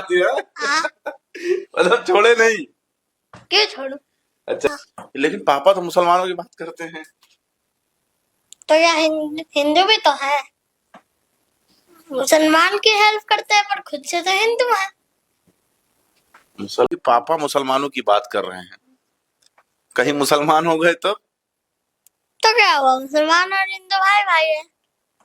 सिखा दिया। हाँ। मतलब छोड़े नहीं। क्यों छोड़ू? अच्छा, लेकिन पापा तो मुसलमानों की बात करते हैं। तो या हिंदू भी तो है, मुसलमान की हेल्प करते हैं पर खुद से तो हिंदू है। पापा मुसलमानों की बात कर रहे हैं, कहीं मुसलमान हो गए तो क्या हुआ, मुसलमान और हिंदू भाई भाई है।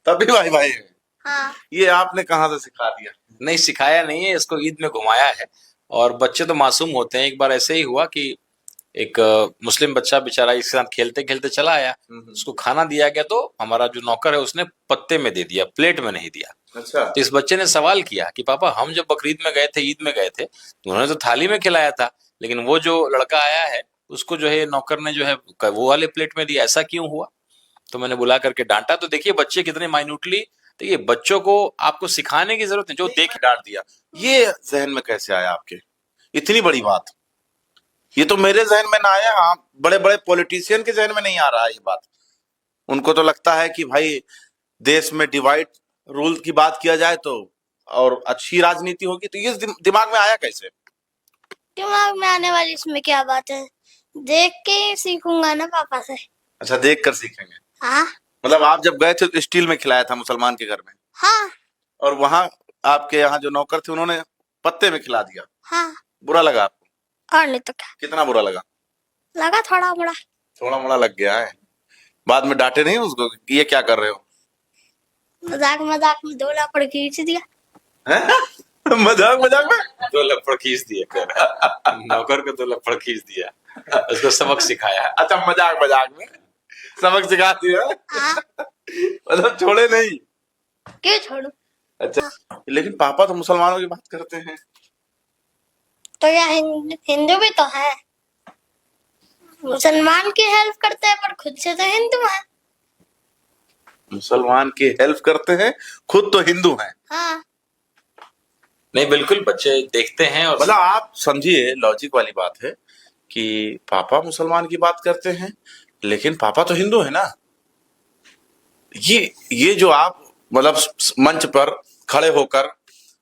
तभी भाई भाई है। हाँ। ये आपने कहाँ से सिखा दिया? नहीं सिखाया नहीं है, इसको ईद में घुमाया है। और बच्चे तो मासूम होते हैं। एक बार ऐसे ही हुआ कि एक मुस्लिम बच्चा बेचारा इसके साथ खेलते खेलते चला आया, उसको खाना दिया गया तो हमारा जो नौकर है उसने पत्ते में दे दिया, प्लेट में नहीं दिया। अच्छा। तो इस बच्चे ने सवाल किया कि पापा हम जब बकरीद में गए थे, ईद में गए थे, तो उन्होंने तो थाली में खिलाया था, लेकिन वो जो लड़का आया है उसको जो है नौकर ने जो है वो वाले प्लेट में दिया, ऐसा क्यों हुआ? तो मैंने बुला करके डांटा। तो देखिए बच्चे कितने माइन्यूटली, देखिए बच्चों को आपको सिखाने की जरूरत है, जो देख डांट दिया, ये जहन में कैसे आया आपके? इतनी बड़ी बात, ये तो मेरे जहन में ना आया। हाँ, बड़े बड़े पॉलिटिशियन के जहन में नहीं आ रहा है ये बात। उनको तो लगता है कि भाई देश में डिवाइड रूल की बात किया जाए तो और अच्छी राजनीति होगी। तो ये दिमाग में आया कैसे? दिमाग में आने वाली इसमें क्या बात है, देख के ही सीखूंगा ना पापा से। अच्छा, देख कर सीखेंगे। हाँ। मतलब आप जब गए थे तो स्टील में खिलाया था मुसलमान के घर में? हाँ। और वहां आपके यहाँ जो नौकर थे उन्होंने पत्ते में खिला दिया? हाँ। बुरा लगा आपको? और नहीं तो क्या, कितना बुरा लगा? लगा थोड़ा बड़ा। थोड़ा मोड़ा लग गया है। बाद में डांटे नहीं उसको कि ये क्या कर रहे हो? मजाक मजाक में 2 लापड़ खींच दिया। मजाक मजाक में 2 लपड़ खींच दिए फिर नौकर को 2 लपड़ खींच दिया, उसको सबक सिखाया। अच्छा, मजाक मजाक में सबक सिखा दिया। हाँ। मतलब छोड़े नहीं। क्यों छोड़ू? अच्छा, लेकिन पापा तो मुसलमानों की बात करते हैं। तो या हिंदू भी तो है, मुसलमान की हेल्प करते हैं पर खुद से तो हिंदू है। मुसलमान की हेल्प करते हैं, खुद तो हिंदू हैं। हाँ। नहीं बिल्कुल, बच्चे देखते हैं और मतलब आप समझिए, लॉजिक वाली बात है कि पापा मुसलमान की बात करते हैं लेकिन पापा तो हिंदू है ना। ये जो आप मतलब मंच पर खड़े होकर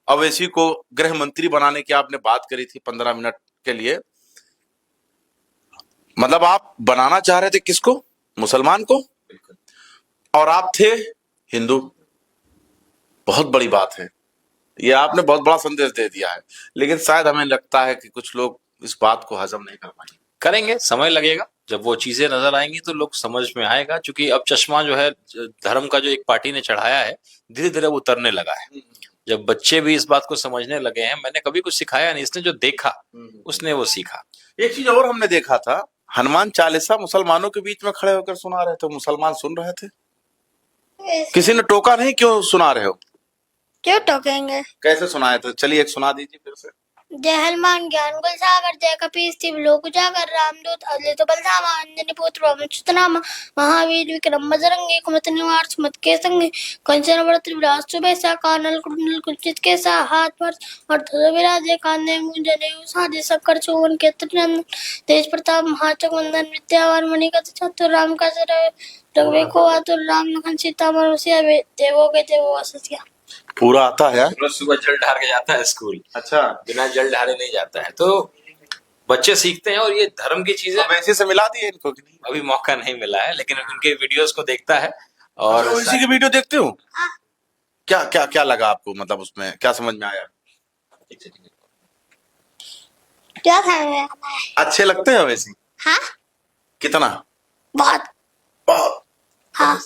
अवैसी को गृह मंत्री बनाने की आपने बात करी थी 15 मिनट के लिए, मतलब आप बनाना चाह रहे थे किसको? मुसलमान को। और आप थे हिंदू। बहुत बड़ी बात है ये, आपने बहुत बड़ा संदेश दे दिया है। लेकिन शायद हमें लगता है कि कुछ लोग इस बात को हजम नहीं कर पाएंगे। करेंगे, समय लगेगा, जब वो चीजें नजर आएंगी तो लोग समझ में आएगा। क्योंकि अब चश्मा जो है धर्म का जो एक पार्टी ने चढ़ाया है, धीरे धीरे वो उतरने लगा है। जब बच्चे भी इस बात को समझने लगे हैं, मैंने कभी कुछ सिखाया नहीं, इसने जो देखा उसने वो सीखा। एक चीज और हमने देखा था, हनुमान चालीसा मुसलमानों के बीच में खड़े होकर सुना रहे थे, मुसलमान सुन रहे थे। किसी ने टोका नहीं, क्यों सुना रहे हो? क्यों टोकेंगे? कैसे सुनाए थे? चलिए एक सुना दीजिए फिर से। जय हनुमान ज्ञान गुल सागर, जय कपीस तिहुँ लोक उजागर, रामदूत अतुलित बल धामा, अंजनी पुत्र पवन सुत नामा, महावीर विक्रम बजरंगी, कुमति निवार सुमति के संगी, कंचन बरन विराज सुबेसा, कानन कुंडल कुंचित केसा, हाथ पर और ध्वजा विराजे, कांधे मूंज जनेऊ साजे, शंकर चूड़न केतन नंदन, तेज प्रताप महाजग वंदन, विद्यावान मणिगत चातुर, राम काज रघुवीर को आतुर, राम लखन सीता मन बसिया, देवों के देवो वसिया। पूरा आता है? रोज सुबह जल ढार के जाता है स्कूल। अच्छा, बिना जल ढारे नहीं जाता है। तो बच्चे सीखते हैं और ये धर्म की चीजें वैसे से मिला दिए इनको कि नहीं? अभी मौका नहीं मिला है, लेकिन उनके वीडियोस को देखता है। और अच्छा, इसी की वीडियो देखते हो? क्या क्या क्या लगा आपको, मतलब उसमें क्या समझ में आया? क्या था? अच्छे लगते हैं वैसे? हाँ। कितना? बहुत। बहुत। हाँ।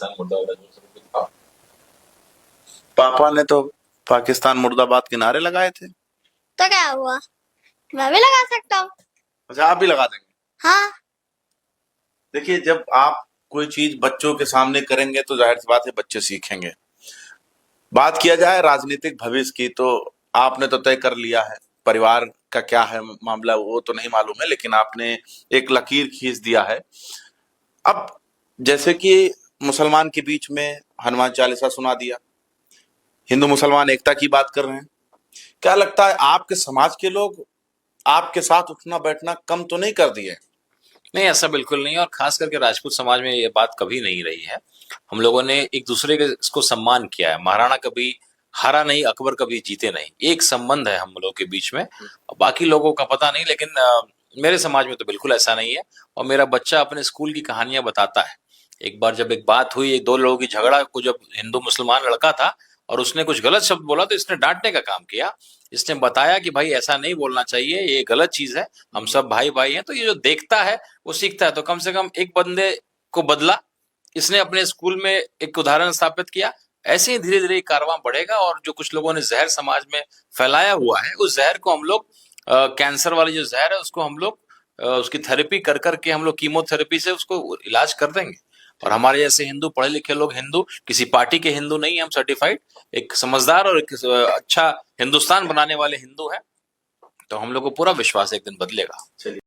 पापा ने तो पाकिस्तान मुर्दाबाद के नारे लगाए थे। तो क्या हुआ, मैं भी लगा सकता हूँ। अच्छा, आप भी लगा देंगे? हाँ। देखिए, जब आप कोई चीज बच्चों के सामने करेंगे तो जाहिर सी बात है बच्चे सीखेंगे। बात किया जाए राजनीतिक भविष्य की तो आपने तो तय कर लिया है, परिवार का क्या है मामला वो तो नहीं मालूम है, लेकिन आपने एक लकीर खींच दिया है। अब जैसे कि मुसलमान के बीच में हनुमान चालीसा सुना दिया, हिंदू मुसलमान एकता की बात कर रहे हैं, क्या लगता है आपके समाज के लोग आपके साथ उठना बैठना कम तो नहीं कर दिए? नहीं, ऐसा बिल्कुल नहीं। और खास करके राजपूत समाज में ये बात कभी नहीं रही है। हम लोगों ने एक दूसरे के इसको सम्मान किया है। महाराणा कभी हारा नहीं अकबर कभी जीते नहीं, एक संबंध है हम लोगों के बीच में। बाकी लोगों का पता नहीं, लेकिन मेरे समाज में तो बिल्कुल ऐसा नहीं है। और मेरा बच्चा अपने स्कूल की कहानियां बताता है। एक बार जब एक बात हुई, दो लोगों की झगड़ा को, जब हिंदू मुसलमान लड़का था और उसने कुछ गलत शब्द बोला तो इसने डांटने का काम किया। इसने बताया कि भाई ऐसा नहीं बोलना चाहिए, ये गलत चीज है, हम सब भाई भाई हैं। तो ये जो देखता है वो सीखता है। तो कम से कम एक बंदे को बदला, इसने अपने स्कूल में एक उदाहरण स्थापित किया। ऐसे ही धीरे धीरे कारवां बढ़ेगा। और जो कुछ लोगों ने जहर समाज में फैलाया हुआ है, उस जहर को हम लोग कैंसर वाली जो जहर है उसको हम लोग उसकी थेरेपी कर करके हम लोग कीमोथेरेपी से उसको इलाज कर देंगे। और हमारे जैसे हिंदू पढ़े लिखे लोग, हिंदू किसी पार्टी के हिंदू नहीं, हम सर्टिफाइड एक समझदार और एक अच्छा हिंदुस्तान बनाने वाले हिंदू हैं। तो हम लोग को पूरा विश्वास है एक दिन बदलेगा। चलिए।